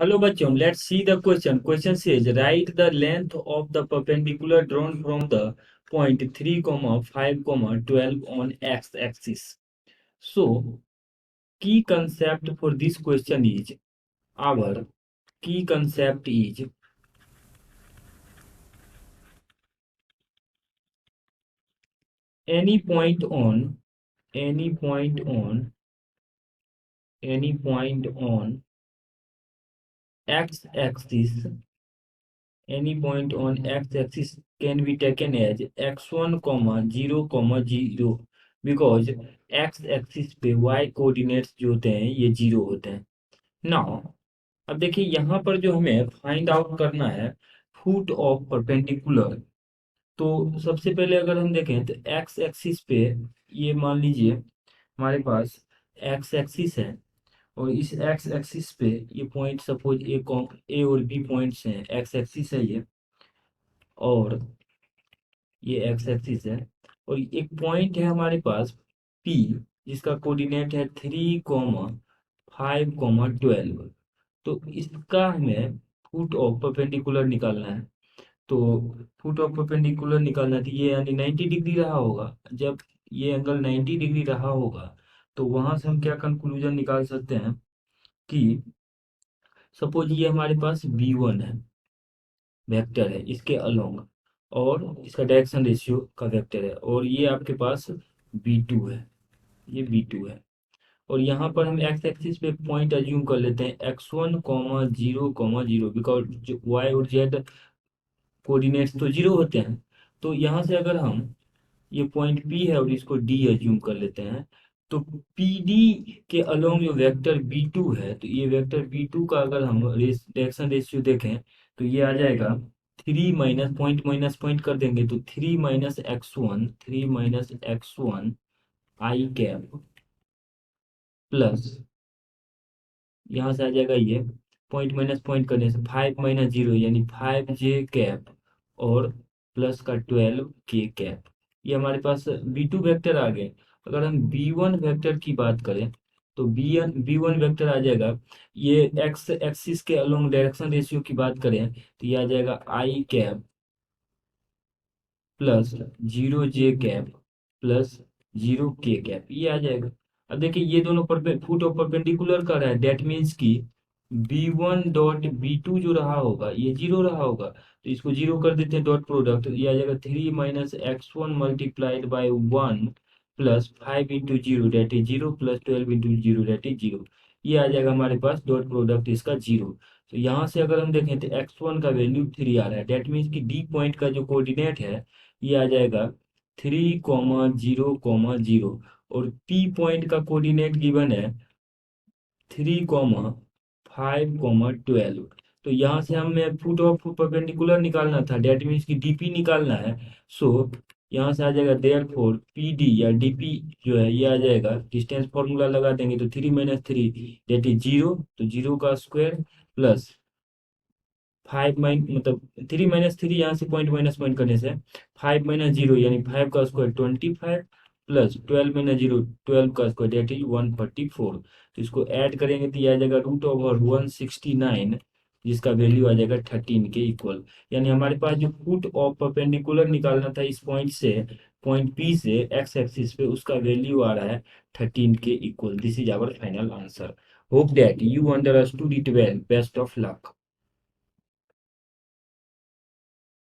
Hello bachon, let's see the question. Question says write the length of the perpendicular drawn from the point 3, 5, 12 on x-axis. So, key concept for this question is our key concept is any point on any point on any point on x-axis any point on x-axis can be taken as x1, 0, 0 because x-axis पे y coordinates जो होते हैं ये 0 होते हैं। Now अब देखिए यहाँ पर जो हमें फाइंड आउट करना है फुट ऑफ परपेंडिकुलर। तो सबसे पहले अगर हम देखें तो एक्स एक्सिस पे ये मान लीजिए हमारे पास एक्स एक्सिस है और इस एक्स एक्सिस पे ये पॉइंट सपोज ए और बी पॉइंट्स हैं, एक्स एक्सिस है ये और ये एक्स एक्सिस है और एक पॉइंट है हमारे पास पी जिसका कोऑर्डिनेट है 3, 5, 12। तो इसका हमें फुट ऑफ परपेंडिकुलर निकालना है। तो फुट ऑफ परपेंडिकुलर निकालना है तो ये यानी 90 डिग्री रहा होगा। जब ये एंगल 90 डिग्री रहा होगा तो वहां से हम क्या कंक्लूजन निकाल सकते हैं कि सपोज ये हमारे पास बी1 है, वेक्टर है इसके अलोंग और इसका डायरेक्शन रेशियो का वेक्टर है और ये आपके पास बी2 है, ये बी2 है। और यहाँ पर हम एक्स एक्सिस पे पॉइंट अज्यूम कर लेते हैं x1, 0, बिकॉज वाई और जेड कोऑर्डिनेट्स तो 0 होते हैं। तो यहाँ से अगर हम ये पॉइंट P है और इसको D अज्यूम कर लेते हैं तो PD के अलोंग जो वेक्टर B2 है तो ये वेक्टर B2 का अगर हम डायरेक्शन रेशियो देखें तो ये आ जाएगा 3 माइनस पॉइंट कर देंगे तो 3 - x1 आई कैप प्लस यहाँ से आ जाएगा ये पॉइंट माइनस पॉइंट करने से 5 - 0 यानी 5j कैप और प्लस का 12k कैप। ये हमारे पास B2 वेक्टर आ गए। अगर हम B1 वेक्टर की बात करें तो B1 वेक्टर आ जाएगा। ये एक्स एक्सिस के अलोंग डायरेक्शन रेशियो की बात करें तो ये आ जाएगा I cap plus 0j cap plus 0k cap, ये आ जाएगा। अब देखिए ये दोनों फुट ऑफ परपेंडिकुलर कर रहा है, दैट मीन्स कि B1 डॉट B2 जो रहा होगा ये 0 रहा होगा तो इसको 0 कर देते हैं डॉट प्रोडक्ट, ये आ जाएगा 3 - x1 multiplied by 1 plus 5 × 0 that is 0 plus 12 × 0 that is 0। ये आ जाएगा हमारे पास डॉट प्रोडक्ट इसका 0। तो यहाँ से अगर हम देखें तो x1 का वैल्यू 3 आ रहा है, डेट मीन्स कि डी पॉइंट का जो कोऑर्डिनेट है ये आ जाएगा 3, 0, 0 और पी पॉइंट का कोऑर्डिनेट गिवन है 3, 5, 12। तो यहाँ से हमें फुट ऑफ परपेंडिकुलर निकालना था, डेट मीन्स की डीपी निकालना है। सो यहाँ से आ जाएगा देयरफॉर पीडी या डीपी जो है ये आ जाएगा, डिस्टेंस फॉर्मूला लगा देंगे तो 3 - 3 डेट इज 0, तो 0 का स्क्वायर प्लस 5 मतलब 3 - 3 यहाँ से पॉइंट माइनस पॉइंट करने से 5 - 0 यानी 5 का स्क्वायर 25 प्लस 12 - 0 12 का स्क्वायर डेट इज 144। तो इसको ऐड करेंगे तो ये आ जाएगा √169 जिसका वैल्यू आ जाएगा 13 के इक्वल। यानी हमारे पास जो फुट ऑफ परपेंडिकुलर निकालना था इस पॉइंट से, पॉइंट P से एक्स एक्सिस पे, उसका वैल्यू आ रहा है 13 के equal. This is our final answer. Hope that you understood it well. Best of luck.